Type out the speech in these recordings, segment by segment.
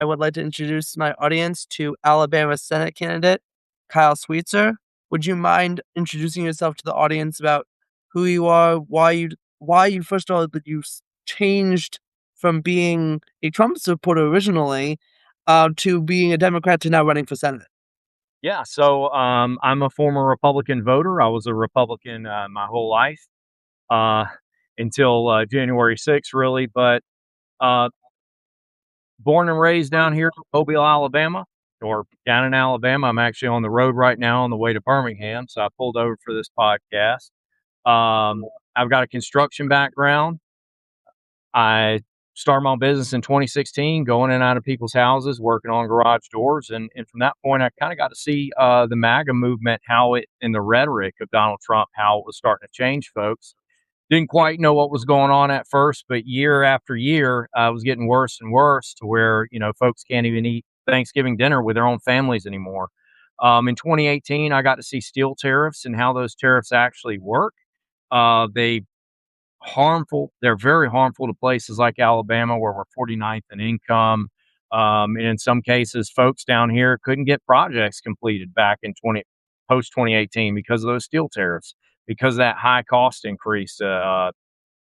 I would like to introduce my audience to Alabama Senate candidate Kyle Sweetser. Would you mind introducing yourself to the audience about who you are, why you first of all that changed from being a Trump supporter originally to being a Democrat to now running for Senate? Yeah, so I'm a former Republican voter. I was a Republican my whole life uh, until January 6th, really. But uh, born and raised down here in Mobile, Alabama, or down in Alabama. I'm actually on the road right now on the way to Birmingham, so I pulled over for this podcast. I've got a construction background. I started my own business in 2016, going in and out of people's houses, working on garage doors. And from that point, I kind of got to see the MAGA movement, how it, and the rhetoric of Donald Trump, how it was starting to change folks. Didn't quite know what was going on at first, but year after year, it was getting worse and worse to where, folks can't even eat Thanksgiving dinner with their own families anymore. In 2018, I got to see steel tariffs and how those tariffs actually work. They harmful. They're very harmful to places like Alabama, where we're 49th in income. And in some cases, folks down here couldn't get projects completed back in 2018 because of those steel tariffs, because of that high cost increase to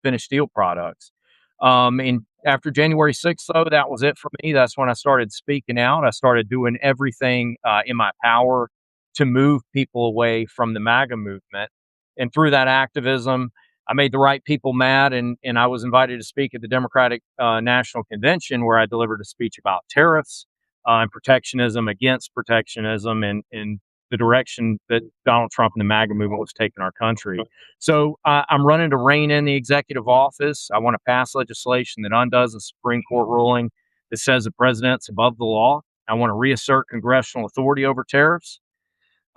finished steel products. And after January 6th, though, that was it for me. That's when I started speaking out. I started doing everything in my power to move people away from the MAGA movement. And through that activism, I made the right people mad, and I was invited to speak at the Democratic National Convention, where I delivered a speech about tariffs and protectionism, against protectionism, and the direction that Donald Trump and the MAGA movement was taking our country. So I'm running to rein in the executive office. I want to pass legislation that undoes the Supreme Court ruling that says the president's above the law. I want to reassert congressional authority over tariffs.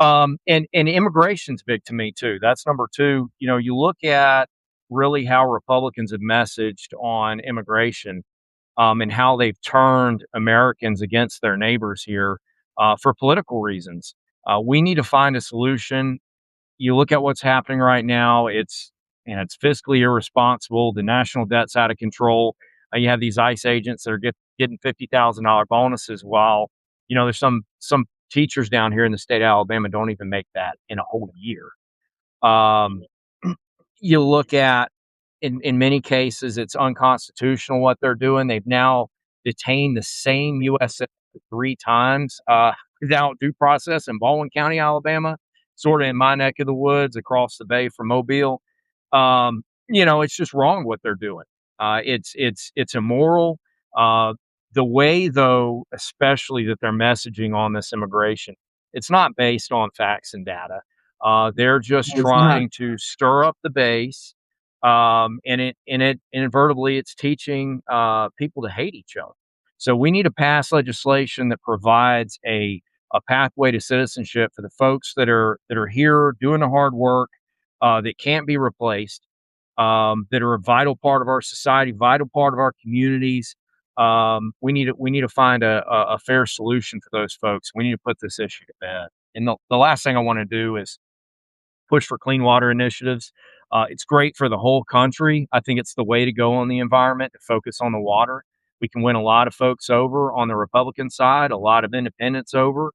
And immigration's big to me too. That's number two. You look at really how Republicans have messaged on immigration, and how they've turned Americans against their neighbors here for political reasons. We need to find a solution. You look at what's happening right now. It's fiscally irresponsible. The national debt's out of control. You have these ICE agents that are getting $50,000 bonuses, while there's some teachers down here in the state of Alabama don't even make that in a whole year. Um, you look at in many cases it's unconstitutional what they're doing. They've now detained the same U.S. citizen three times without due process in Baldwin County, Alabama, sort of in my neck of the woods across the bay from Mobile. It's just wrong what they're doing. It's immoral. The way, though, especially that they're messaging on this immigration, it's not based on facts and data. They're just It's not. trying to stir up the base, and it inadvertently it's teaching people to hate each other. So we need to pass legislation that provides a pathway to citizenship for the folks that are here doing the hard work, that can't be replaced, that are a vital part of our society, vital part of our communities. We need to find a fair solution for those folks. We need to put this issue to bed. And the last thing I want to do is push for clean water initiatives. It's great for the whole country. I think it's the way to go on the environment, to focus on the water. We can win a lot of folks over on the Republican side, a lot of independents over,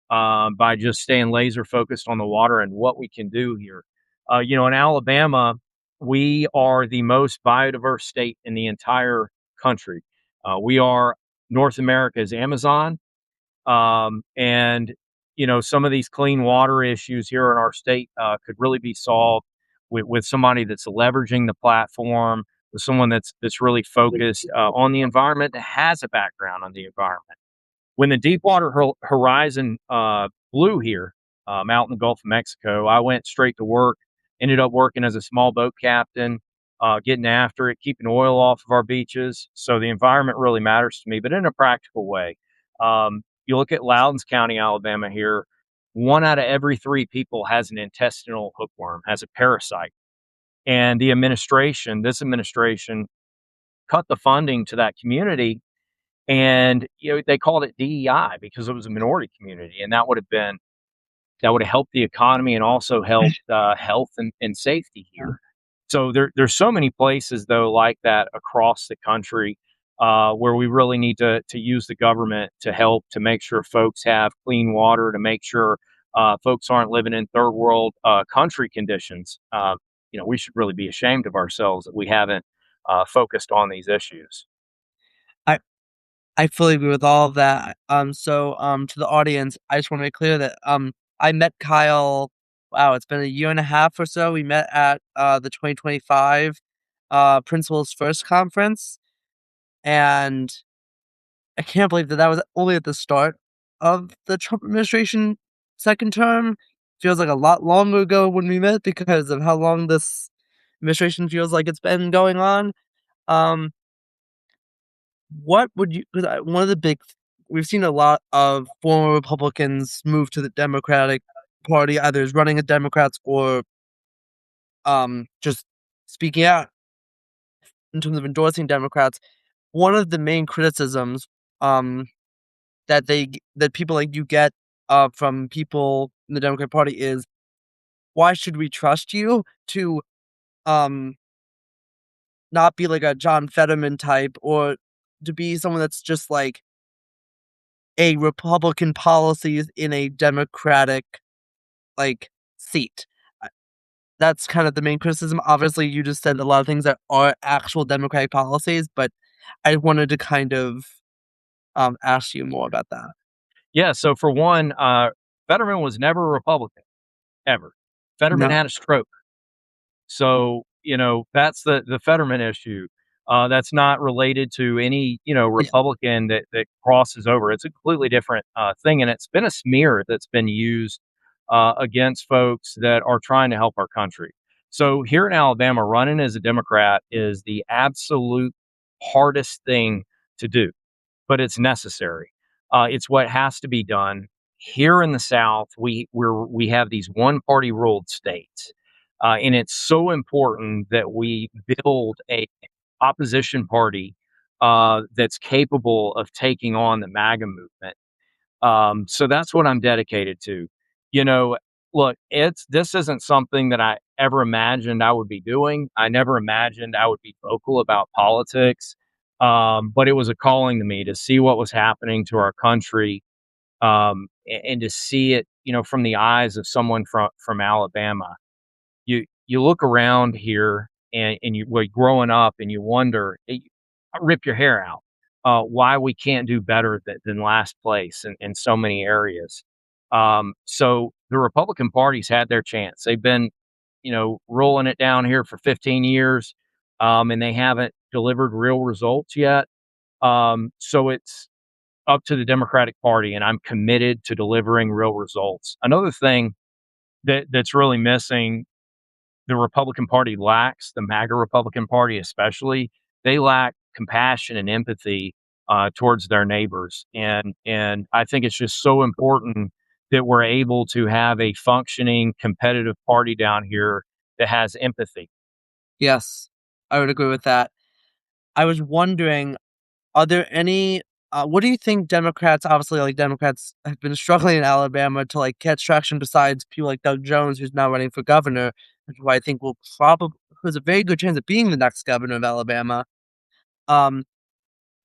by just staying laser focused on the water and what we can do here. In Alabama, we are the most biodiverse state in the entire country. We are North America's Amazon. And some of these clean water issues here in our state could really be solved with somebody that's leveraging the platform, with someone that's really focused on the environment, that has a background on the environment. When the Deepwater Horizon blew here, out in the Gulf of Mexico, I went straight to work. Ended up working as a small boat captain, getting after it, keeping oil off of our beaches. So the environment really matters to me, but in a practical way. You look at Loudons County, Alabama here, one out of every three people has an intestinal hookworm, has a parasite. And this administration cut the funding to that community, and they called it DEI because it was a minority community, and that would have helped the economy and also helped health and safety here. So there's so many places though like that across the country. where we really need to use the government to help to make sure folks have clean water, to make sure folks aren't living in third world country conditions. We should really be ashamed of ourselves that we haven't focused on these issues. I I fully agree with all of that. To the audience, I just want to make clear that I met Kyle. Wow, it's been a year and a half or so. We met at the 2025 Principals First Conference, and I can't believe that was only at the start of the Trump administration second term. Feels like a lot longer ago when we met because of how long this administration feels like it's been going on. Um, what would you? Because one of the big, we've seen a lot of former Republicans move to the Democratic Party, either as running as Democrats or just speaking out in terms of endorsing Democrats. One of the main criticisms um that people like you get from people in the Democratic Party is, why should we trust you to um not be like a John Fetterman type, or to be someone that's just like a Republican policies in a Democratic like seat. Uh, That's kind of the main criticism. Obviously, you just said a lot of things that are actual Democratic policies, but I wanted to kind of ask you more about that. Yeah. So for one, Fetterman was never a Republican ever. Fetterman No. had a stroke. So, that's the Fetterman issue. That's not related to any, Yeah. Republican that crosses over. It's a completely different thing. And it's been a smear that's been used against folks that are trying to help our country. So here in Alabama, running as a Democrat is the absolute hardest thing to do, but it's necessary. It's what has to be done. Here in the South, we have these one party ruled states, and it's so important that we build a opposition party that's capable of taking on the MAGA movement. So that's what I'm dedicated to. You know, Look, this isn't something that I ever imagined I would be doing. I never imagined I would be vocal about politics. But it was a calling to me to see what was happening to our country, and to see it, from the eyes of someone from Alabama. You look around here, and you were growing up, and you wonder, rip your hair out, why we can't do better than last place in so many areas. So the Republican Party's had their chance. They've been, rolling it down here for 15 years, and they haven't delivered real results yet. So it's up to the Democratic Party, and I'm committed to delivering real results. Another thing that's really missing, the Republican Party lacks, the MAGA Republican Party especially, they lack compassion and empathy towards their neighbors, and I think it's just so important that we're able to have a functioning competitive party down here that has empathy. Yes, I would agree with that. I was wondering, are there any what do you think Democrats, obviously, like, Democrats have been struggling in Alabama to, like, catch traction besides people like Doug Jones, who's now running for governor, who I think will probably who has a very good chance of being the next governor of Alabama. Um,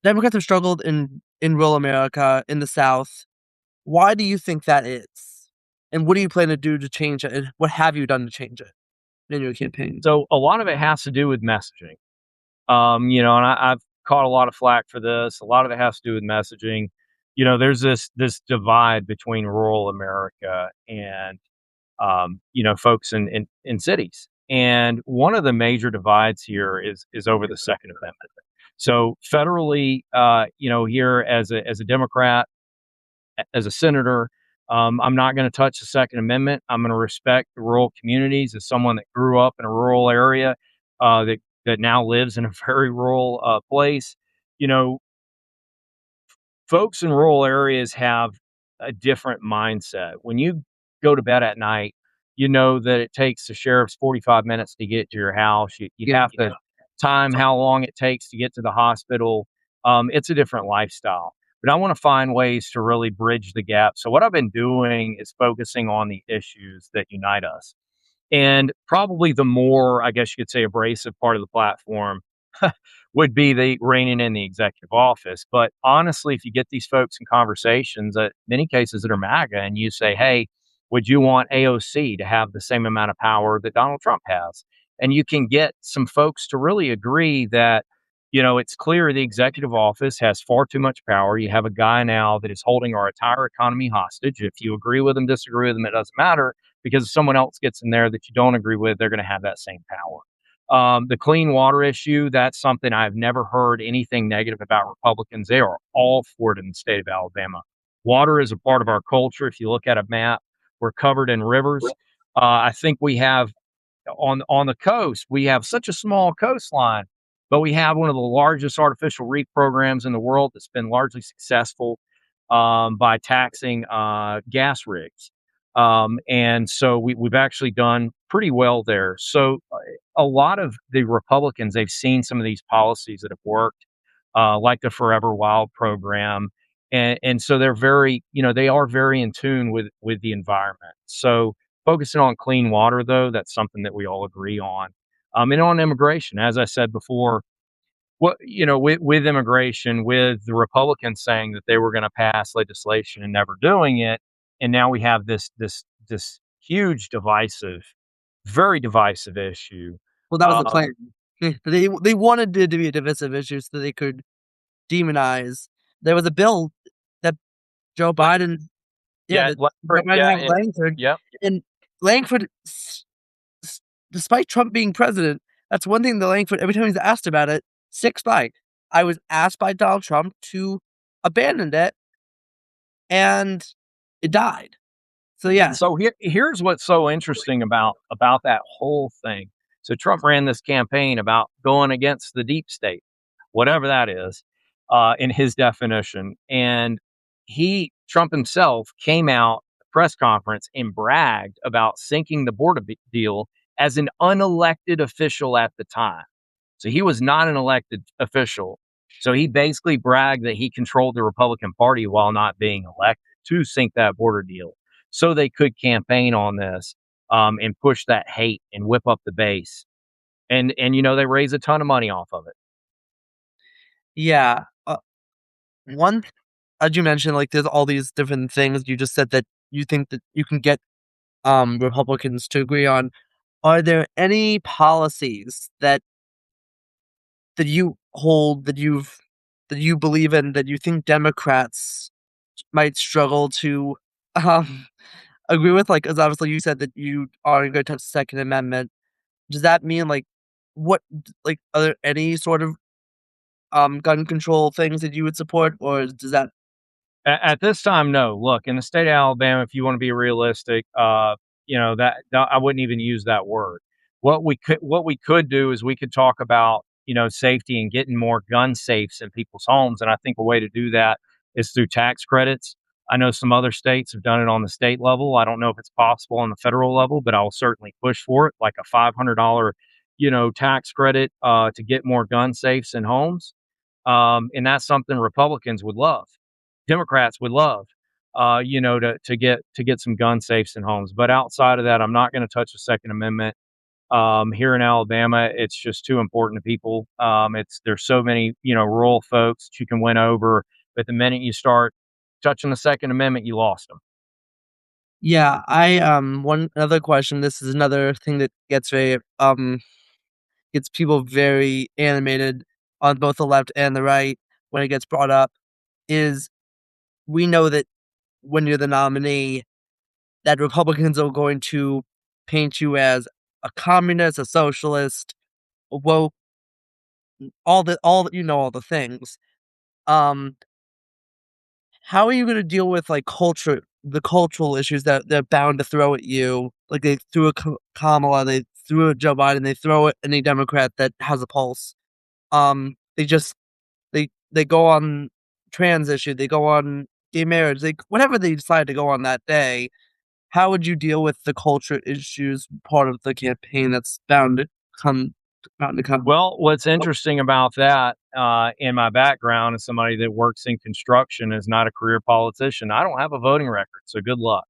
Democrats have struggled in rural America, in the South. Why do you think that is? And what do you plan to do to change it? And what have you done to change it in your campaign? So a lot of it has to do with messaging. And I've caught a lot of flack for this. A lot of it has to do with messaging. There's this divide between rural America and folks in cities. And one of the major divides here is over the Second Amendment. So federally, here as a Democrat, as a senator, I'm not going to touch the Second Amendment. I'm going to respect the rural communities. As someone that grew up in a rural area, that now lives in a very rural place, you know, folks in rural areas have a different mindset. When you go to bed at night, you know that it takes the sheriff's 45 minutes to get to your house. You Yeah. have to time how long it takes to get to the hospital. It's a different lifestyle. But I want to find ways to really bridge the gap. So, what I've been doing is focusing on the issues that unite us. And probably the more, I guess you could say, abrasive part of the platform would be the reigning in the executive office. But honestly, if you get these folks in conversations, many cases that are MAGA, and you say, "Hey, would you want AOC to have the same amount of power that Donald Trump has?" And you can get some folks to really agree that, it's clear the executive office has far too much power. You have a guy now that is holding our entire economy hostage. If you agree with him, disagree with him, it doesn't matter, because if someone else gets in there that you don't agree with, they're going to have that same power. The clean water issue, that's something I've never heard anything negative about Republicans. They are all for it in the state of Alabama. Water is a part of our culture. If you look at a map, we're covered in rivers. I think we have on the coast, we have such a small coastline, but we have one of the largest artificial reef programs in the world that's been largely successful by taxing gas rigs. And so we've actually done pretty well there. So a lot of the Republicans, they've seen some of these policies that have worked, like the Forever Wild program. And so they're very, they are very in tune with the environment. So focusing on clean water, though, that's something that we all agree on. And on immigration, as I said before, with immigration, with the Republicans saying that they were going to pass legislation and never doing it, and now we have this huge very divisive issue. Well, that was the Uh, plan. They wanted it to be a divisive issue so they could demonize. There was a bill that Joe like, Biden yeah, yeah, that Joe Langford, Biden yeah, had Langford, yeah. and Langford, despite Trump being president, that's one thing that Langford, every time he's asked about it, sticks by. I was asked by Donald Trump to abandon it, and it died. So, yeah. So here's what's so interesting about that whole thing. So Trump ran this campaign about going against the deep state, whatever that is, in his definition. And Trump himself came out at a press conference and bragged about sinking the border deal as an unelected official at the time. So he was not an elected official. So he basically bragged that he controlled the Republican Party while not being elected to sink that border deal, so they could campaign on this, and push that hate and whip up the base. And they raise a ton of money off of it. Yeah, one as you mentioned, like, there's all these different things. You just said that you think that you can get, Republicans to agree on. Are there any policies that you hold, that you believe in, that you think Democrats might struggle to, um, agree with? Like, 'cause obviously you said that you aren't gonna touch the Second Amendment. Does that mean, like, are there any sort of, gun control things that you would support, or does that At this time, no. Look, in the state of Alabama, if you want to be realistic, that I wouldn't even use that word. What we could do is we could talk about safety and getting more gun safes in people's homes, and I think a way to do that is through tax credits. I know some other states have done it on the state level. I don't know if it's possible on the federal level, but I will certainly push for it, like a $500 tax credit to get more gun safes in homes. And that's something Republicans would love. Democrats would love, to get some gun safes in homes. But outside of that, I'm not going to touch the Second Amendment. Here in Alabama, it's just too important to people. There's so many rural folks that you can win over, but the minute you start touching the Second Amendment, you lost them. Yeah, one other question, this is another thing that gets people very animated on both the left and the right when it gets brought up, is we know that when you're the nominee, that Republicans are going to paint you as a communist, a socialist, a woke, all the things. Um, how are you gonna deal with, like, the cultural issues that they're bound to throw at you? Like, they threw at Kamala, they threw at Joe Biden, they throw at any Democrat that has a pulse. They just they go on trans issue, they go on gay marriage, they whatever they decide to go on that day. How would you deal with the culture issues part of the campaign that's come bound to come? Well, what's interesting about that, in my background as somebody that works in construction, is not a career politician. I don't have a voting record, so good luck.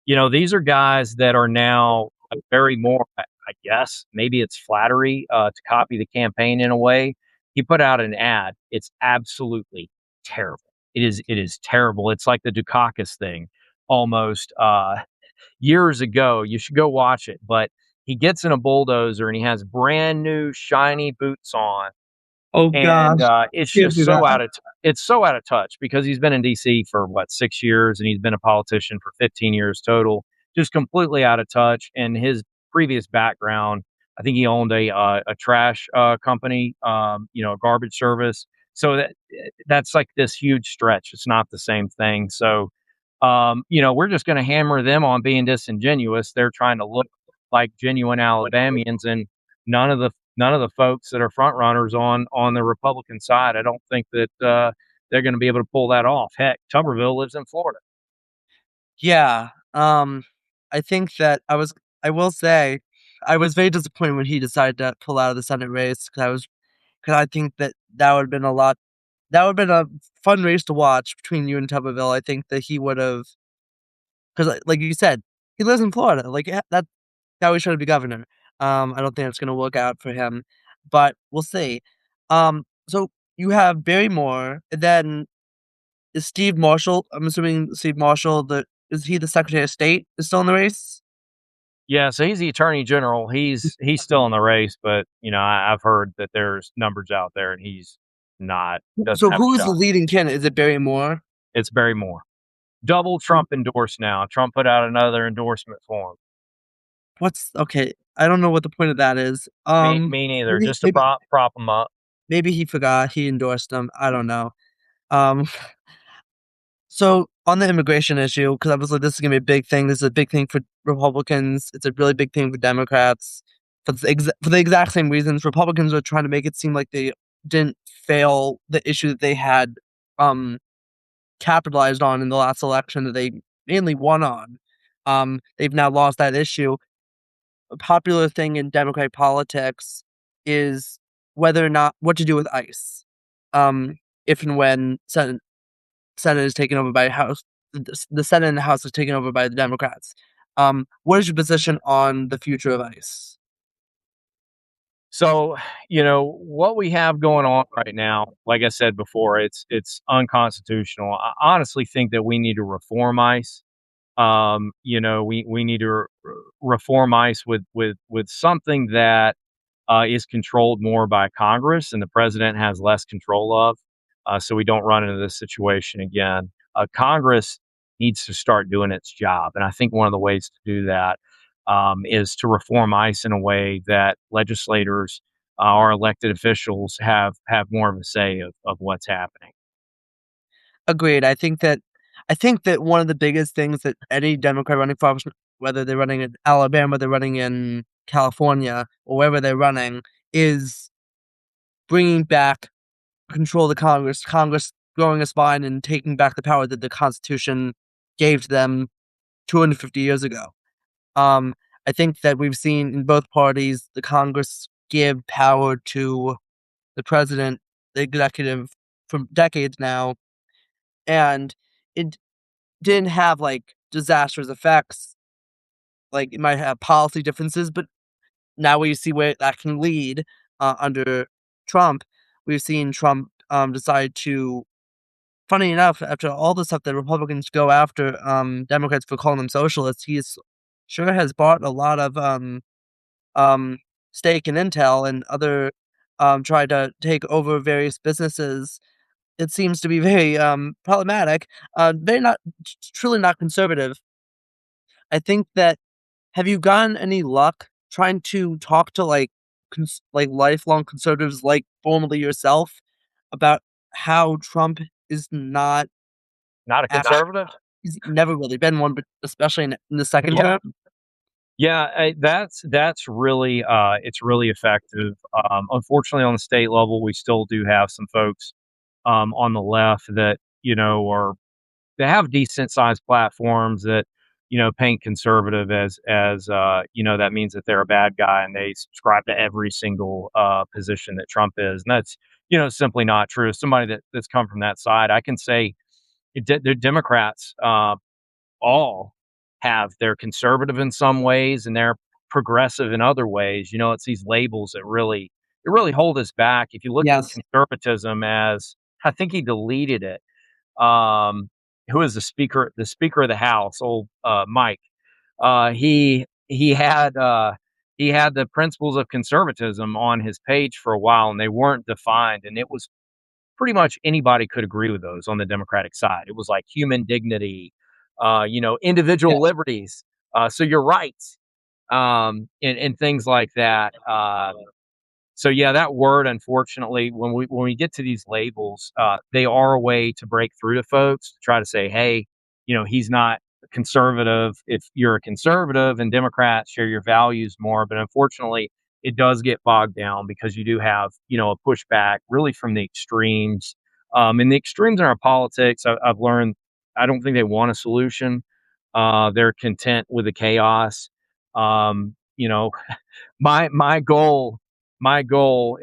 These are guys that are now very moral. I guess maybe it's flattery to copy the campaign in a way. He put out an ad. It's absolutely terrible. It is terrible. It's like the Dukakis thing almost years ago. You should go watch it. But he gets in a bulldozer and he has brand new shiny boots on, Oh and gosh, it's can't just do that. it's so out of touch because he's been in DC for what, 6 years, and he's been a politician for 15 years total, just completely out of touch. And his previous background, I think he owned a trash company, a garbage service. So that's like this huge stretch. It's not the same thing. So we're just going to hammer them on being disingenuous. They're trying to look like genuine Alabamians, and none of the folks that are front runners on the Republican side, I don't think that they're going to be able to pull that off. Heck, Tuberville lives in Florida. Yeah, I think that I will say, I was very disappointed when he decided to pull out of the Senate race because I think that that would have been a fun race to watch between you and Tuberville. I think that he would have, because like you said, he lives in Florida. Like that's how he should be governor. I don't think it's gonna work out for him, but we'll see. So you have Barry Moore, and then is Steve Marshall. I'm assuming Steve Marshall. Is he the Secretary of State? Is still in the race? Yeah, so he's the attorney general. He's still in the race, but I've heard that there's numbers out there, and he's not doesn't So have a who is the shot. leading candidate? Is it Barry Moore? It's Barry Moore. Double Trump endorsed now. Trump put out another endorsement for him. What's okay? I don't know what the point of that is. Me neither. Maybe Just to prop him up. maybe he forgot he endorsed them. I don't know. Um, so on the immigration issue, because obviously this is gonna be a big thing. This is a big thing for Republicans. It's a really big thing for Democrats. For the exact same reasons, Republicans are trying to make it seem like they didn't fail the issue that they had um capitalized on in the last election that they mainly won on. They've now lost that issue. A popular thing in Democratic politics is whether or not what to do with ICE. If and when Senate is taken over by House, the Senate and the House is taken over by the Democrats. What is your position on the future of ICE? So, what we have going on right now, like I said before, it's unconstitutional. I honestly think that we need to reform ICE. We need to reform ICE with something that is controlled more by Congress and the president has less control of, so we don't run into this situation again. Congress needs to start doing its job, and I think one of the ways to do that is to reform ICE in a way that legislators, our elected officials, have more of a say of what's happening. Agreed. I think that one of the biggest things that any Democrat running for office, whether they're running in Alabama, they're running in California, or wherever they're running, is bringing back control of the Congress. Congress growing a spine and taking back the power that the Constitution gave to them 250 years ago. Um, I think that we've seen in both parties the Congress give power to the president, the executive, for decades now, and it didn't have like disastrous effects. Like it might have policy differences, but now we see where that can lead under Trump. We've seen Trump decide to, funny enough, after all the stuff that Republicans go after Democrats for calling them socialists, he's sure has bought a lot of um, stake in Intel and other tried to take over various businesses. It seems to be very problematic. Very not truly not conservative. I think that have you gotten any luck trying to talk to like like lifelong conservatives like formerly yourself about how Trump is not Not a actually conservative. he's never really been one, but especially in the second Yeah. term. Yeah, that's really it's really effective. Unfortunately, on the state level, we still do have some folks on the left that are they have decent sized platforms that paint conservative as that means that they're a bad guy and they subscribe to every single position that Trump is, and that's simply not true. As somebody that's come from that side, I can say the Democrats all have they're conservative in some ways and they're progressive in other ways. It's these labels that really hold us back. If you look at Yes. conservatism as, I think he deleted it. Um, who is the Speaker of the House, old Mike. He had the principles of conservatism on his page for a while, and they weren't defined, and it was pretty much anybody could agree with those on the Democratic side. It was like human dignity, Yeah, individual liberties, so your rights, and things like that. So yeah, that word, unfortunately, when we get to these labels, they are a way to break through to folks to try to say, hey, he's not conservative. If you're a conservative and Democrats share your values more, but unfortunately, it does get bogged down because you do have a pushback really from the extremes. And the extremes in our politics, I've learned, I don't think they want a solution. They're content with the chaos. Um, you know, my goal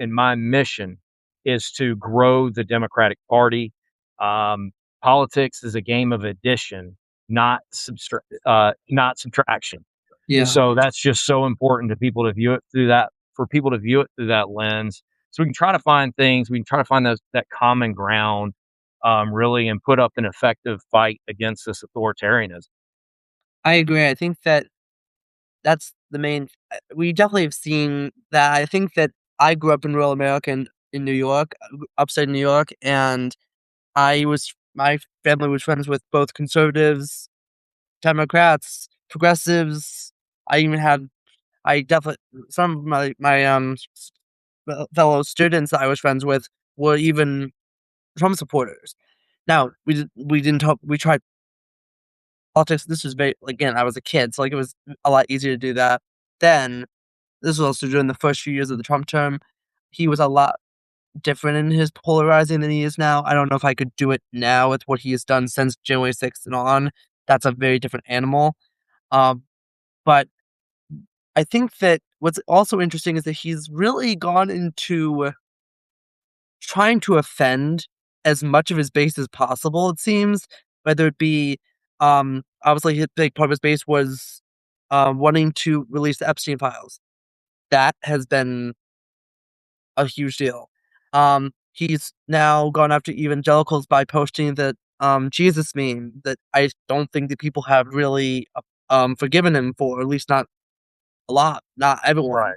and my mission is to grow the Democratic Party. Um, Politics is a game of addition, not subtraction. yeah. So that's just so important to people to view it through that for people to view it through that lens. So we can try to find things. We can try to find that common ground, really, and put up an effective fight against this authoritarianism. I agree. I think that that's the main we definitely have seen that. I think that I grew up in rural America in New York, upstate New York, and my family was friends with both conservatives, Democrats, progressives. I even had I definitely some of my fellow students that I was friends with were even Trump supporters. Now, we didn't talk we tried politics. This was very again, I was a kid, so, like, it was a lot easier to do that then. This was also during the first few years of the Trump term. He was a lot different in his polarizing than he is now. I don't know if I could do it now with what he has done since January 6th and on. That's a very different animal. But I think that what's also interesting is that he's really gone into trying to offend as much of his base as possible, it seems, whether it be, obviously, his big part of his base was, wanting to release the Epstein files. That has been a huge deal. He's now gone after evangelicals by posting that, Jesus meme that I don't think that people have really, forgiven him for, or at least not a lot, not everyone. Right.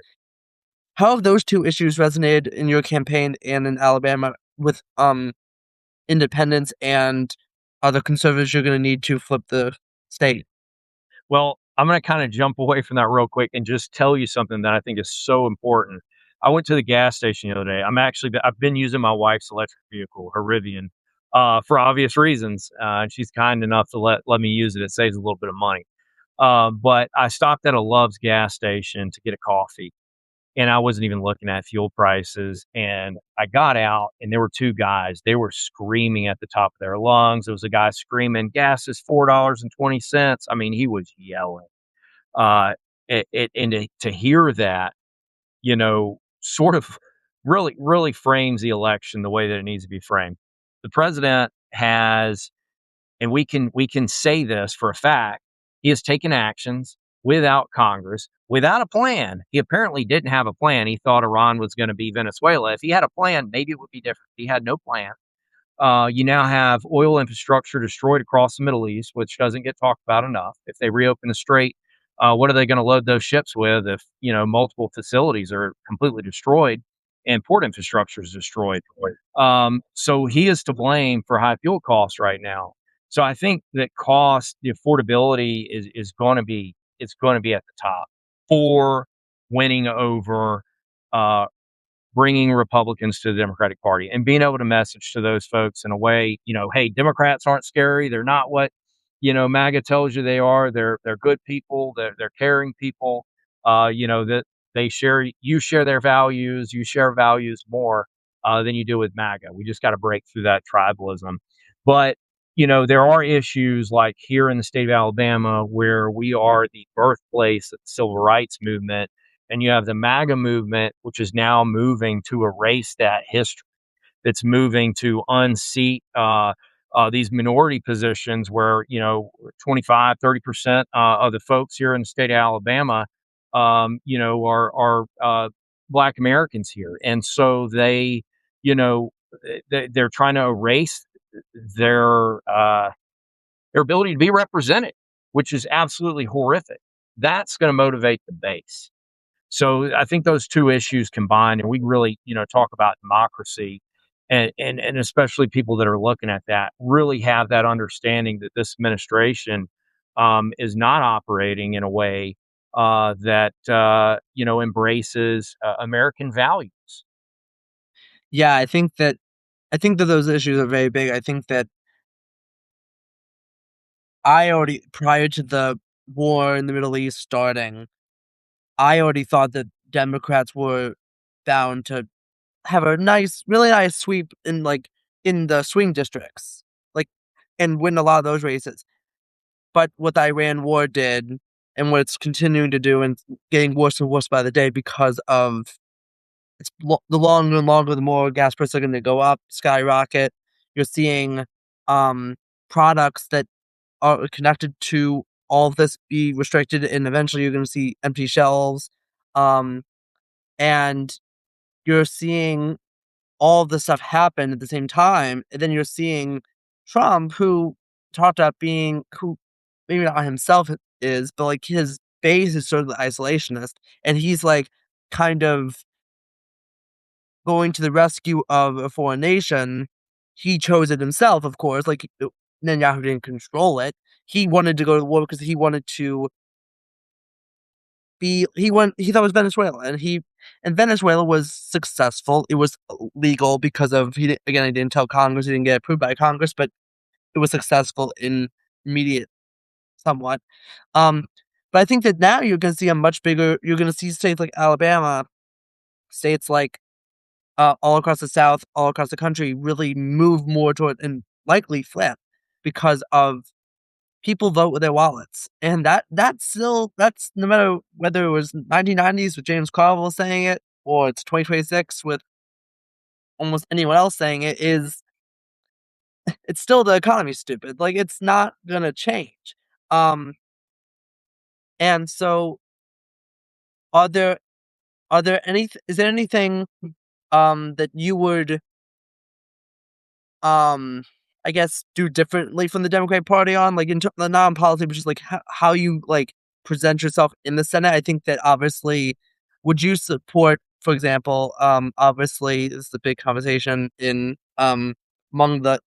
How have those 2 issues resonated in your campaign and in Alabama with, independents and other conservatives you're gonna need to flip the state? Well, I'm gonna kinda jump away from that real quick and just tell you something that I think is so important. I went to the gas station the other day. I've been using my wife's electric vehicle, her Rivian, for obvious reasons, and she's kind enough to let me use it. It saves a little bit of money. But I stopped at a Love's gas station to get a coffee, and I wasn't even looking at fuel prices. And I got out, and there were 2 guys. They were screaming at the top of their lungs. There was a guy screaming, "Gas is $4.20." I mean, he was yelling. Uh, and to hear that, sort of really frames the election the way that it needs to be framed. The president has, and we can say this for a fact, he has taken actions without Congress, without a plan. He apparently didn't have a plan. He thought Iran was going to be Venezuela. If he had a plan, maybe it would be different. He had no plan. You now have oil infrastructure destroyed across the Middle East, which doesn't get talked about enough. If they reopen the strait, what are they going to load those ships with if multiple facilities are completely destroyed and port infrastructure is destroyed? So he is to blame for high fuel costs right now. So I think that the affordability is going to be it's going to be at the top for winning over uh, bringing Republicans to the Democratic Party and being able to message to those folks in a way, hey, Democrats aren't scary. They're not what, MAGA tells you they are. They're good people. They're caring people. That you share their values. You share values more than you do with MAGA. We just got to break through that tribalism. But, there are issues like here in the state of Alabama where we are the birthplace of the civil rights movement, and you have the MAGA movement, which is now moving to erase that history. It's moving to unseat these minority positions where, 25, 30% of the folks here in the state of Alabama Black Americans here, and so you know, they're trying to erase their uh, their ability to be represented, which is absolutely horrific. That's going to motivate the base. So I think those two issues combined, and we really, talk about democracy, and especially people that are looking at that really have that understanding that this administration is not operating in a way that embraces American values. Yeah, I think that those issues are very big. I think that I already prior to the war in the Middle East starting, I already thought that Democrats were bound to have a really nice sweep in the swing districts, like, and win a lot of those races. But what the Iran war did, and what it's continuing to do, and getting worse and worse by the day because of the longer and longer, the more gas prices are going to go up, skyrocket. You're seeing um, products that are connected to all of this be restricted, and eventually you're going to see empty shelves. Um, and you're seeing all of this stuff happen at the same time, and then you're seeing Trump, who talked about who maybe not himself is, but like his base is sort of the isolationist, and he's like kind of going to the rescue of a foreign nation. He chose it himself, of course. Like Netanyahu didn't control it. He wanted to go to the war because he wanted to he thought it was Venezuela, and Venezuela was successful. It was legal because of he didn't tell Congress, he didn't get approved by Congress, but it was successful in immediate somewhat. Um, but I think that now you're gonna see states like Alabama, states like all across the South, all across the country really move more toward and likely flip because of people vote with their wallets, and that's no matter whether it was 1990s with James Carville saying it, or it's 2026 with almost anyone else saying it. Is it's still the economy stupid? Like it's not gonna change. Um, and so are there is there anything that you would um, I guess, do differently from the Democratic Party on, like, in the non-policy, but just, like, how you, like, present yourself in the Senate? I think that obviously would you support, for example, obviously, this is a big conversation among the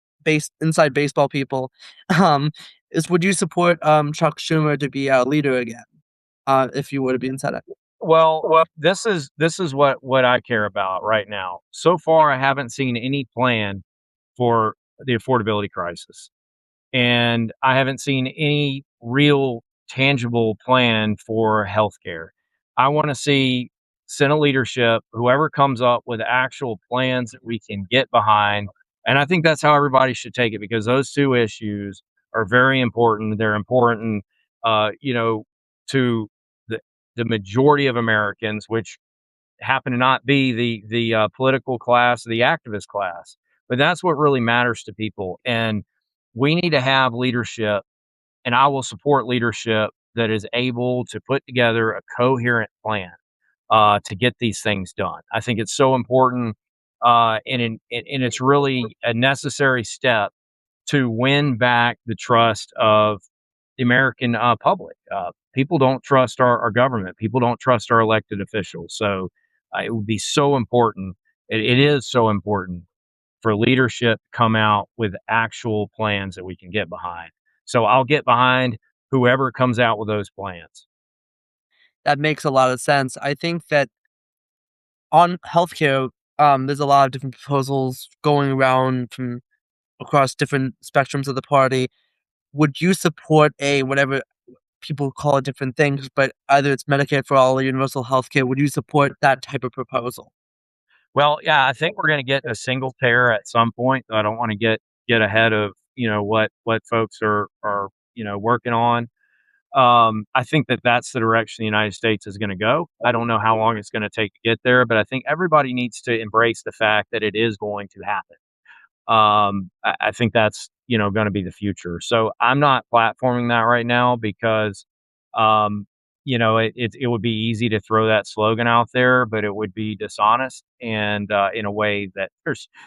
inside baseball people, um, is would you support, Chuck Schumer to be our leader again, if you were to be in Senate? Well, this is what I care about right now. So far, I haven't seen any plan for the affordability crisis. And I haven't seen any real tangible plan for healthcare. I want to see Senate leadership, whoever comes up with actual plans that we can get behind. And I think that's how everybody should take it because those two issues are very important. They're important, to the, the majority of Americans, which happen to not be the political class, the activist class, but that's what really matters to people. And we need to have leadership, and I will support leadership that is able to put together a coherent plan to get these things done. I think it's so important, and it's really a necessary step to win back the trust of the American public. People don't trust our government. People don't trust our elected officials. So it would be so important. It is so important for leadership to come out with actual plans that we can get behind. So I'll get behind whoever comes out with those plans. That makes a lot of sense. I think that on healthcare, there's a lot of different proposals going around from across different spectrums of the party. Would you support a whatever people call it different things, but either it's Medicare for all or universal healthcare? Would you support that type of proposal? Well, yeah, I think we're going to get a single payer at some point. I don't want to get ahead of what folks are working on. I think that that's the direction the United States is going to go. I don't know how long it's going to take to get there, but I think everybody needs to embrace the fact that it is going to happen. I think that's going to be the future. So I'm not platforming that right now because um, it would be easy to throw that slogan out there, but it would be dishonest and in a way that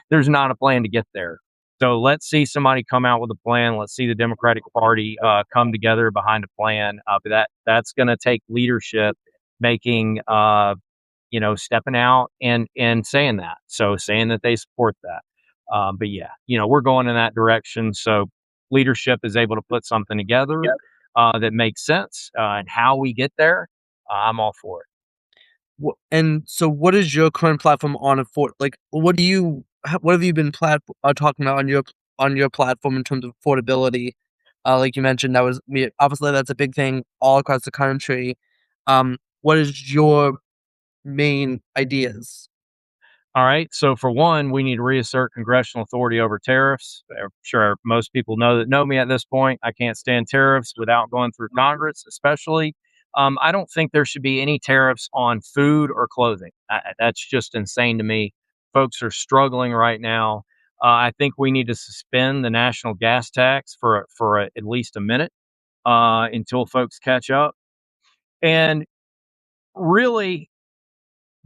there's not a plan to get there. So let's see somebody come out with a plan. Let's see the Democratic Party come together behind a plan. But that's going to take leadership, making stepping out and saying that. So saying that they support that. But yeah, we're going in that direction. So leadership is able to put something together that makes sense, and how we get there, I'm all for it. And so what is your current platform on like, what have you been talking about on your platform in terms of affordability? Like you mentioned, obviously that's a big thing all across the country. What is your main ideas? All right. So for one, we need to reassert congressional authority over tariffs. I'm sure most people know me at this point. I can't stand tariffs without going through Congress, especially. I don't think there should be any tariffs on food or clothing. That's just insane to me. Folks are struggling right now. I think we need to suspend the national gas tax for at least a minute until folks catch up. And really,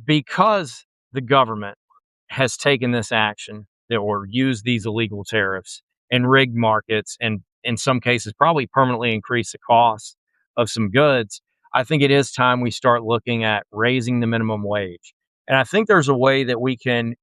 because the government has taken this action or used these illegal tariffs and rigged markets, and in some cases probably permanently increased the cost of some goods, I think it is time we start looking at raising the minimum wage. And I think there's a way that we can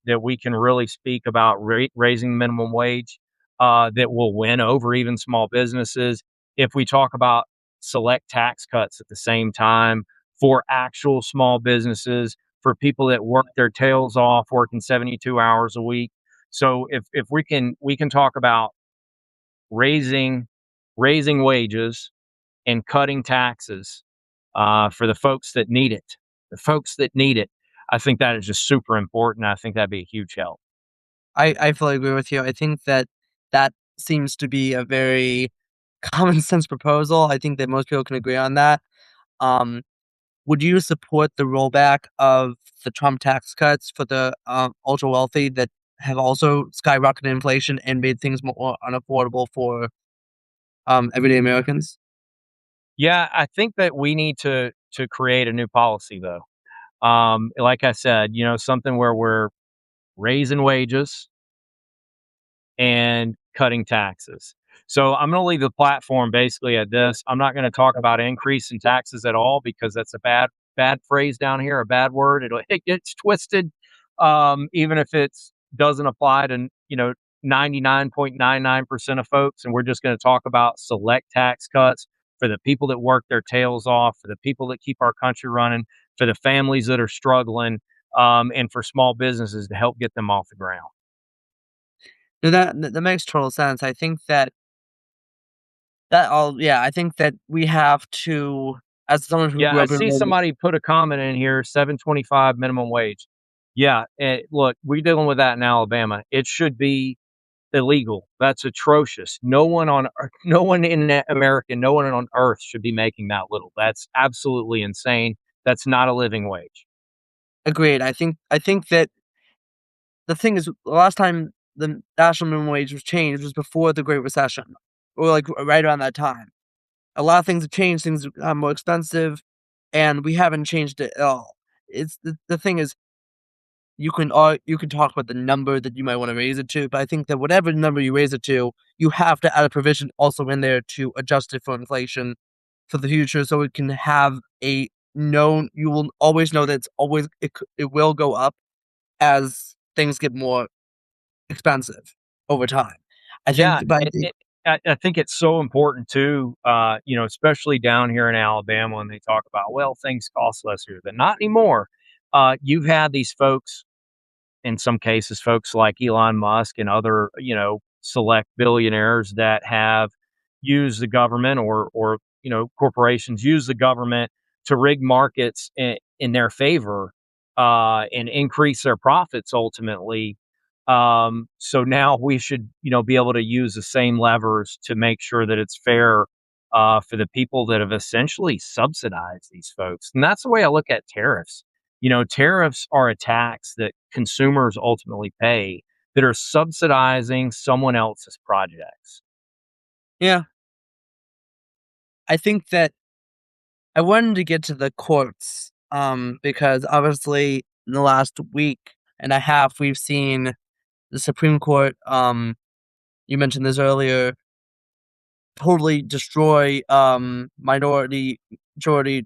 really speak about raising the minimum wage that will win over even small businesses if we talk about select tax cuts at the same time for actual small businesses, for people that work their tails off working 72 hours a week. So if we can talk about raising raising wages and cutting taxes for the folks that need it. The folks that need it. I think that is just super important. I think that'd be a huge help. I fully agree with you. I think that that seems to be a very common sense proposal. I think that most people can agree on that. Um, would you support the rollback of the Trump tax cuts for the ultra wealthy that have also skyrocketed inflation and made things more unaffordable for everyday Americans? Yeah, I think that we need to create a new policy though. Like I said, something where we're raising wages and cutting taxes. So I'm going to leave the platform basically at this. I'm not going to talk about increasing taxes at all because that's a bad phrase down here, a bad word. It gets twisted, even if it doesn't apply to 99.99% of folks. And we're just going to talk about select tax cuts for the people that work their tails off, for the people that keep our country running, for the families that are struggling, and for small businesses to help get them off the ground. No, that makes total sense. I think that I think that we have to, as someone who Yeah, grew I up in see somebody put a comment in here, 7.25 minimum wage. Yeah, look, we're dealing with that in Alabama. It should be illegal. That's atrocious. No one in America, no one on earth should be making that little. That's absolutely insane. That's not a living wage. agreed. I think that the thing is, the last time the national minimum wage was changed was before the Great Recession, or like right around that time. A lot of things have changed. Things are more expensive, and we haven't changed it at all. It's the thing is, you can talk about the number that you might want to raise it to, but I think that whatever number you raise it to, you have to add a provision also in there to adjust it for inflation for the future, so it can have a known. You will always know that it will go up as things get more expensive over time. I Yeah, think, but I think I think it's so important too, especially down here in Alabama when they talk about, well, things cost less here. But not anymore. You've had these folks, in some cases, folks like Elon Musk and other, select billionaires that have used the government or corporations use the government to rig markets in their favor and increase their profits ultimately. So now we should, be able to use the same levers to make sure that it's fair for the people that have essentially subsidized these folks. And that's the way I look at tariffs. Tariffs are a tax that consumers ultimately pay that are subsidizing someone else's projects. yeah, I think that I wanted to get to the courts, because obviously in the last week and a half we've seen the Supreme Court, you mentioned this earlier, totally destroy majority minority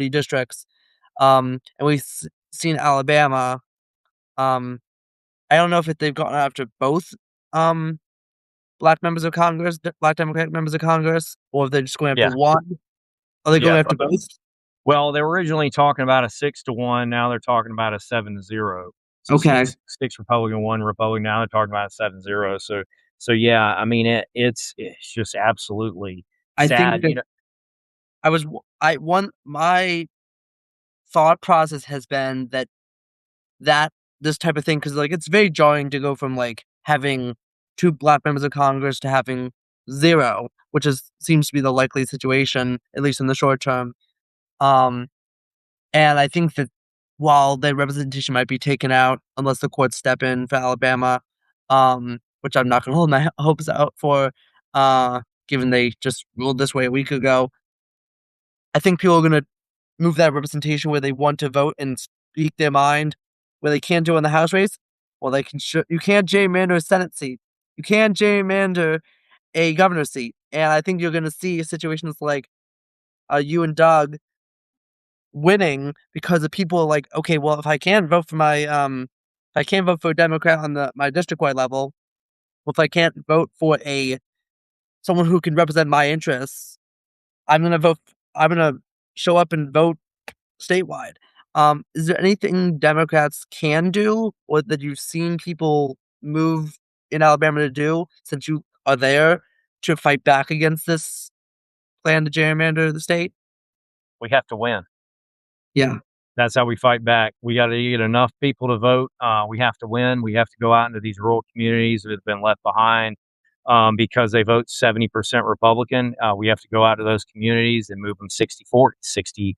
districts. And we've seen Alabama. Um, I don't know if they've gone after both um black members of Congress, black Democratic members of Congress, or if they're just going after Yeah, one. Are they going yeah. after both? Well, they were originally talking about a 6-1. Now they're talking about a 7-0. So Okay. six Republican, one Republican. Now they're talking about a 7-0. So yeah. I mean, it's just absolutely I think sad. that I was I one my thought process has been that this type of thing, because like it's very jarring to go from like having two black members of Congress to having zero, which is seems to be the likely situation at least in the short term. Um, and I think that while their representation might be taken out unless the courts step in for Alabama, which I'm not going to hold my hopes out for, given they just ruled this way a week ago, I think people are going to move that representation where they want to vote and speak their mind, where they can't do it in the House race. Well, they can. You can't gerrymander a Senate seat. You can't gerrymander a governor seat, and I think you're going to see situations like you and Doug winning because the people are like, okay, well, if I can't vote for if I can't vote for a Democrat on the my district wide level, well, if I can't vote for a someone who can represent my interests, I'm gonna vote. I'm gonna show up and vote statewide. Is there anything Democrats can do or that you've seen people move in Alabama to do since you are there to fight back against this plan to gerrymander the state? We have to win. Yeah. That's how we fight back. We got to get enough people to vote. We have to win. We have to go out into these rural communities that have been left behind because they vote 70% Republican. We have to go out to those communities and move them 60-40, 60,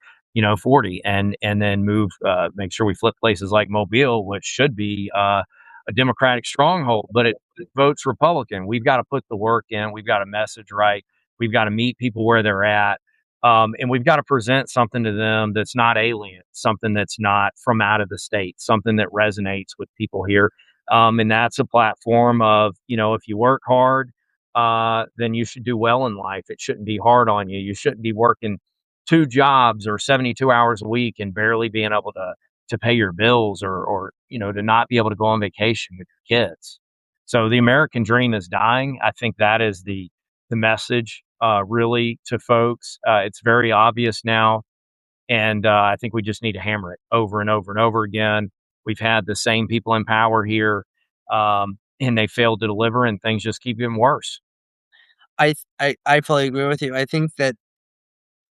40, and then make sure we flip places like Mobile, which should be a Democratic stronghold, but it votes Republican. We've got to put the work in. We've got to message right. We've got to meet people where they're at. And we've got to present something to them that's not alien, something that's not from out of the state, something that resonates with people here. And that's a platform of, if you work hard, then you should do well in life. It shouldn't be hard on you. You shouldn't be working two jobs or 72 hours a week and barely being able to pay your bills or to not be able to go on vacation with your kids. So the American dream is dying. I think that is the message really to folks. It's very obvious now, and I think we just need to hammer it over and over and over again. We've had the same people in power here, and they failed to deliver, and things just keep getting worse. I fully agree with you. I think that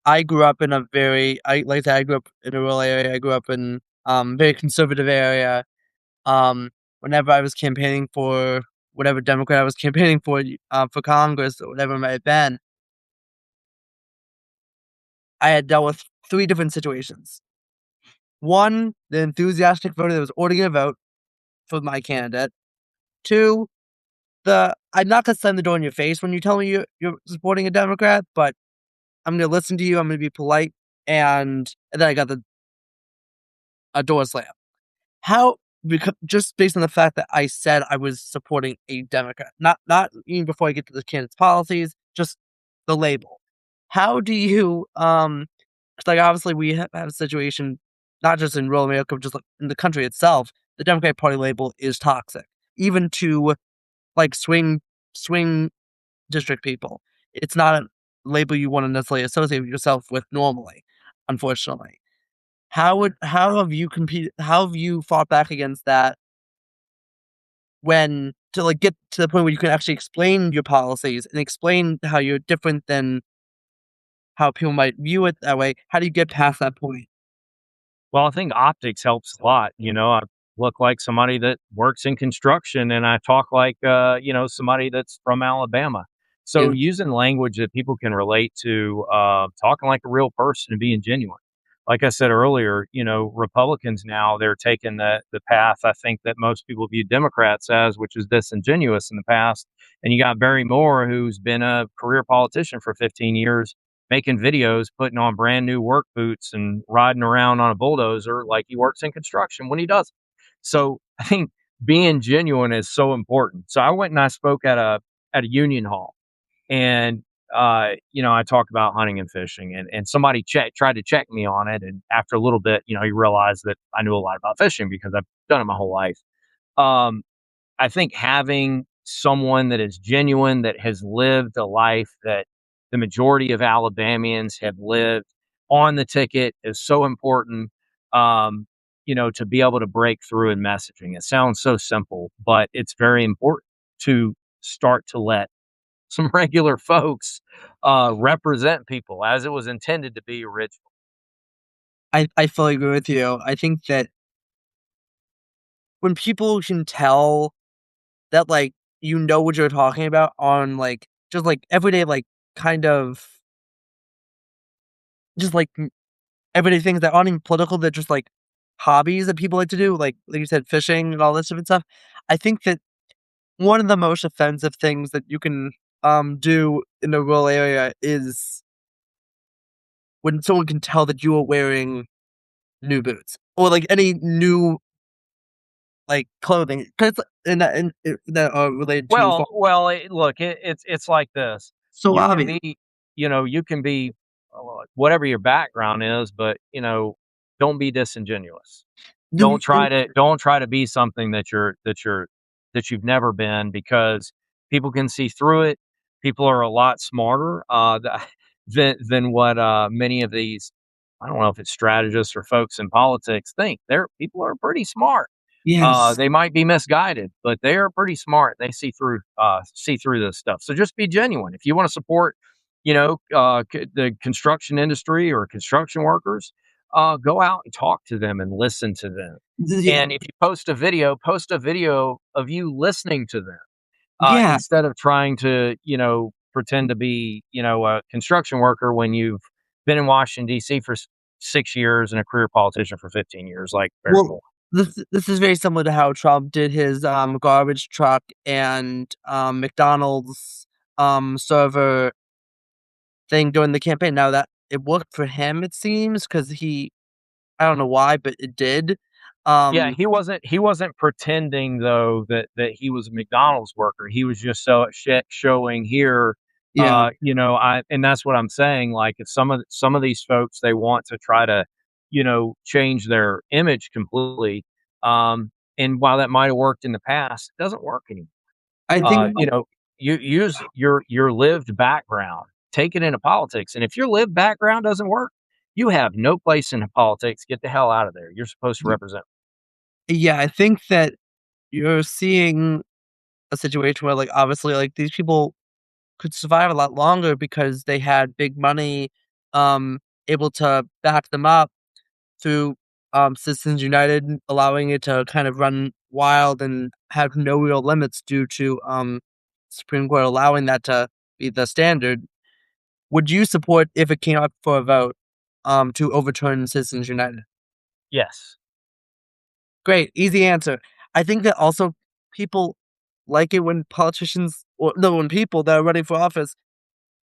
I grew up in a very I like that I grew up in a rural area. I grew up in very conservative area. Whenever I was campaigning for whatever Democrat I was campaigning for Congress or whatever it might have been, I had dealt with three different situations. One, the enthusiastic voter that was already gonna vote for my candidate. Two, the I'm not gonna slam the door in your face when you tell me you're supporting a Democrat, but I'm gonna listen to you. I'm gonna be polite, and then I got the a door slam. How because just based on the fact that I said I was supporting a Democrat, not even before I get to the candidate's policies, just the label. How do you 'cause, like, obviously, we have a situation not just in rural America, but just, like, in the country itself, the Democratic Party label is toxic, even to, like, swing district people. It's not a label you wanna necessarily associate yourself with normally, unfortunately. How have you fought back against that when to, like, get to the point where you can actually explain your policies and explain how you're different than how people might view it that way? How do you get past that point? Well, I think optics helps a lot. I look like somebody that works in construction and I talk like, somebody that's from Alabama. So Yeah. using language that people can relate to, talking like a real person and being genuine. Like I said earlier, Republicans now they're taking the path I think that most people view Democrats as, which is disingenuous in the past. And you got Barry Moore, who's been a career politician for 15 years, making videos, putting on brand new work boots and riding around on a bulldozer like he works in construction when he doesn't. So I think being genuine is so important. So I went and I spoke at a union hall, and I talked about hunting and fishing, and somebody tried to check me on it, and after a little bit, he realized that I knew a lot about fishing because I've done it my whole life. Um, I think having someone that is genuine, that has lived a life that the majority of Alabamians have lived on the ticket is so important. Um, to be able to break through in messaging. It sounds so simple, but it's very important to start to let some regular folks represent people as it was intended to be originally. I fully agree with you. I think that when people can tell that, like, you know what you're talking about on, like, just, like, everyday, like, kind of just, like, everyday things that aren't even political, they're just, like, hobbies that people like to do, like you said, fishing and all this different stuff. I think that one of the most offensive things that you can, do in a rural area is when someone can tell that you are wearing new boots or, like, any new, like, clothing 'cause that are related to farm. Look, it's like this. So You can obvious. be, you can be whatever your background is, but don't be disingenuous. The Don't try to be something that you've never been, because people can see through it. People are a lot smarter than what many of these, I don't know if it's strategists or folks in politics think. People are pretty smart. Yes. They might be misguided, but they are pretty smart. They see through this stuff. So just be genuine. If you want to support, the construction industry or construction workers, go out and talk to them and listen to them. The And if you post a video of you listening to them, Yeah. instead of trying to, pretend to be, a construction worker when you've been in Washington D.C. for 6 years and a career politician for 15 years, like Barry Well, Moore. this is very similar to how Trump did his, garbage truck and, McDonald's, server thing during the campaign. Now that it worked for him, it seems, because I don't know why, but it did. Yeah, Um, he wasn't pretending though that he was a McDonald's worker. He was just showing here, yeah. I and that's what I'm saying. Like, if some of these folks, they want to try to, change their image completely. And while that might have worked in the past, it doesn't work anymore. I Uh, think you know, you use your lived background, take it into politics, and if your lived background doesn't work, you have no place in politics. Get the hell out of there. You're supposed to represent. yeah, I think that you're seeing a situation where, like, obviously, like, these people could survive a lot longer because they had big money, um, able to back them up through, Citizens United, allowing it to kind of run wild and have no real limits due to, Supreme Court allowing that to be the standard. Would you support if it came up for a vote, to overturn Citizens United? Yes. Great, easy answer. I think that also people like it when politicians or no, when people that are running for office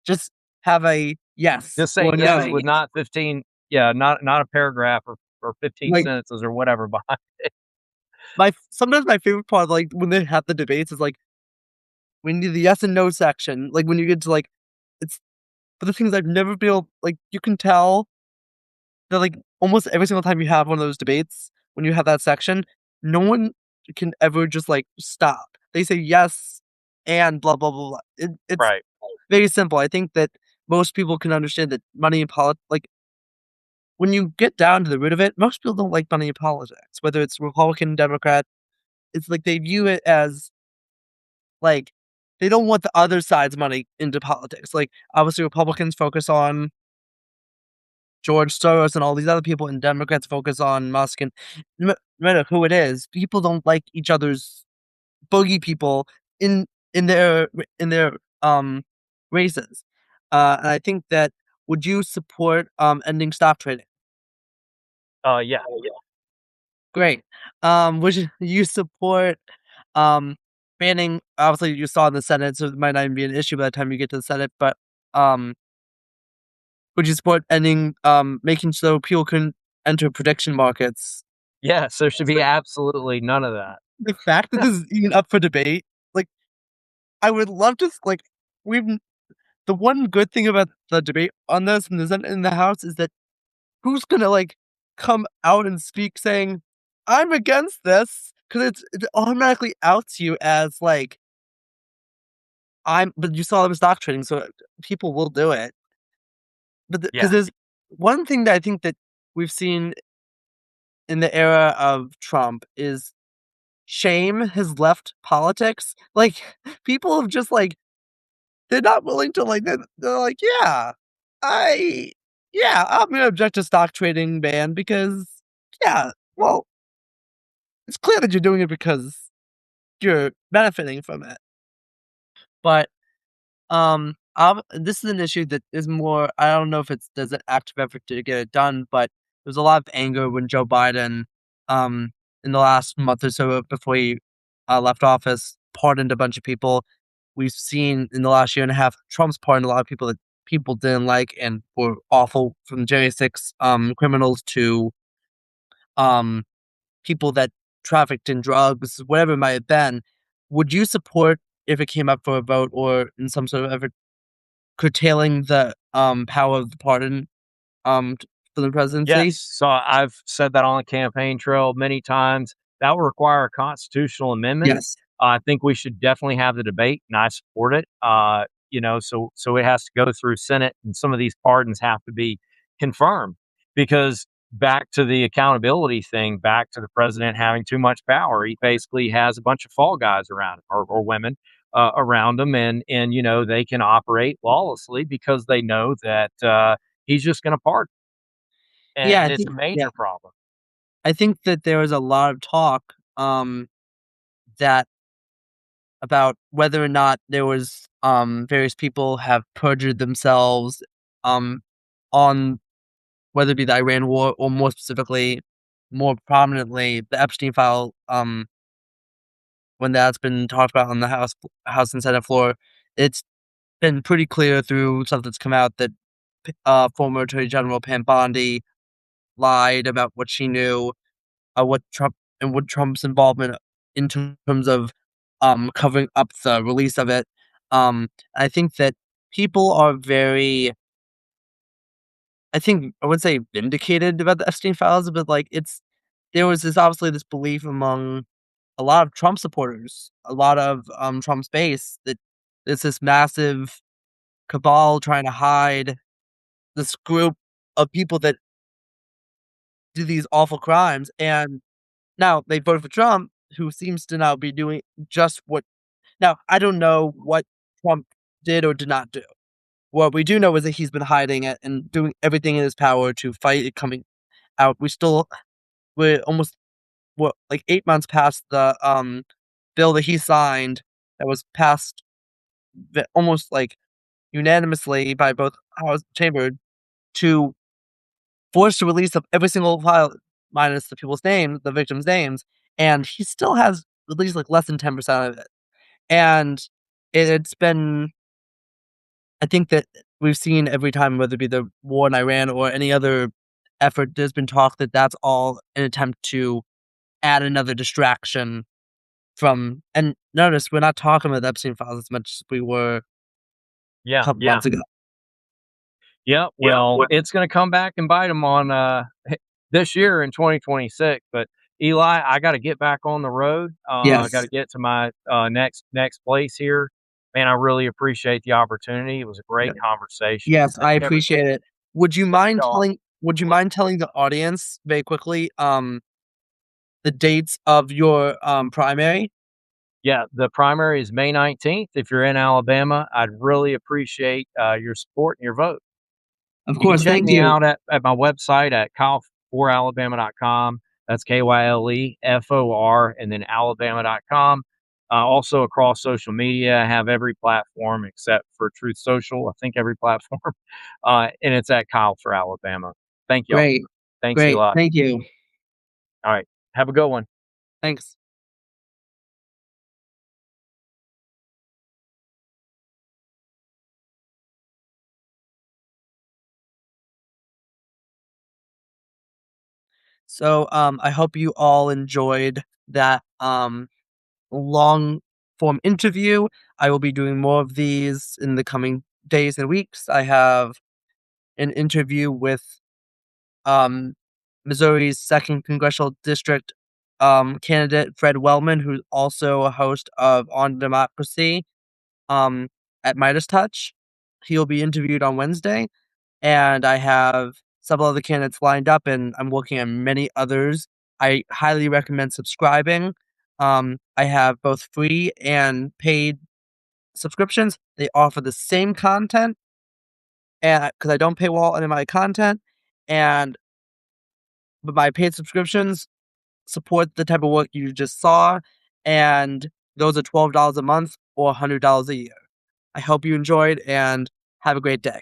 just have a yes Just say or yes no. with not 15, yeah, not a paragraph or 15 Like, sentences or whatever behind. sometimes my favorite part, like, when they have the debates is, like, when you do the yes and no section, like, when you get to, like it's but the things I've never been able like, you can tell that, like, almost every single time you have one of those debates, when you have that section, no one can ever just, like, stop. They say yes and blah, blah, blah, blah. It's Right, very simple. I think that most people can understand that money in like, when you get down to the root of it, most people don't like money in politics, whether it's Republican, Democrat. It's like they view it as, like, they don't want the other side's money into politics. Like, obviously, Republicans focus on George Soros and all these other people, and Democrats focus on Musk, and no matter who it is, people don't like each other's boogie people in in their, races. And I think that would you support, ending stock trading? yeah. Great. Would you support, um, banning obviously, you saw in the Senate, so it might not even be an issue by the time you get to the Senate, but, um would you support ending, making so people couldn't enter prediction markets? Yes, there should be absolutely none of that. The fact that this is even up for debate, like, I would love to like, we've the one good thing about the debate on this in the House is that who's gonna, like, come out and speak saying, "I'm against this," 'cause it automatically outs you as, like, but you saw them stock trading, so people will do it. But because Yeah. there's one thing that I think that we've seen in the era of Trump is shame has left politics. Like, people have just, like, they're not willing to, like, they're like, I yeah, I'm gonna object to stock trading ban because, yeah, well, it's clear that you're doing it because you're benefiting from it." But, this is an issue that is more, I don't know if there's an active effort to get it done, but there's a lot of anger when Joe Biden, um, in the last month or so before he, left office, pardoned a bunch of people. We've seen in the last year and a half, Trump's pardoned a lot of people that people didn't like and were awful, from January 6 criminals to, um, people that trafficked in drugs, whatever it might have been. Would you support, if it came up for a vote or in some sort of effort, curtailing the, power of the pardon, for the Yes. presidency? So I've said that on the campaign trail many times. That will require a constitutional amendment. Yes. I think we should definitely have the debate, and I support it. So it has to go through Senate, and some of these pardons have to be confirmed because back to the accountability thing, back to the president having too much power. He basically has a bunch of fall guys around him or women around him, and they can operate lawlessly because they know that he's just going to pardon Yeah, and it's a major problem. I think that there was a lot of talk, that about whether or not there was, various people have perjured themselves, um, on whether it be the Iran war or more specifically, more prominently, the Epstein file, when that's been talked about on the House and Senate floor. It's been pretty clear through stuff that's come out that former Attorney General Pam Bondi lied about what she knew, what Trump's involvement in terms of, covering up the release of it. I think that people are very, I think I would say, vindicated about the Epstein files, but, like, there was obviously this belief among a lot of Trump supporters, a lot of, Trump's base, that there's this massive cabal trying to hide this group of people that do these awful crimes, and now they voted for Trump, who seems to now be doing just what. Now, I don't know what Trump did or did not do. What we do know is that he's been hiding it and doing everything in his power to fight it coming out. We're almost, what, like 8 months past the, bill that he signed that was passed almost, like, unanimously by both house chamber to force the release of every single file minus the people's names, the victims' names, and he still has released, like, less than 10% of it. And it's been, I think that we've seen every time, whether it be the war in Iran or any other effort, there's been talk that that's all an attempt to add another distraction from, and notice we're not talking about the Epstein files as much as we were a Yeah. couple months ago. Yeah. Well, it's going to come back and bite them on this year in 2026. But Eli, I got to get back on the road. I got Yes. to get to my next place here. Man, I really appreciate the opportunity. It was a Yeah. great conversation. Yes, I Never appreciate it. so Would you mind telling the audience very quickly, the dates of your, primary? Yeah, the primary is May 19th. If you're in Alabama, I'd really appreciate your support and your vote. Of You can course, check thank me you. out at my website at kyleforalabama.com. That's KYLEFOR and then alabama.com. Also across social media, I have every platform except for Truth Social. I think every platform. And it's at Kyle for Alabama. Thank y'all. Great. Thanks, Great. Eli. Thank you. All right. Have a good one. Thanks. So, I hope you all enjoyed that long form interview. I will be doing more of these in the coming days and weeks. I have an interview with um, Missouri's second congressional district candidate Fred Wellman, who's also a host of On Democracy um, at Midas Touch. He'll be interviewed on Wednesday, and I have several other candidates lined up, and I'm working on many others. I highly recommend subscribing. I have both free and paid subscriptions. They offer the same content, and because I don't paywall any of my content, and but my paid subscriptions support the type of work you just saw, and those are $12 a month or $100 a year. I hope you enjoyed and have a great day.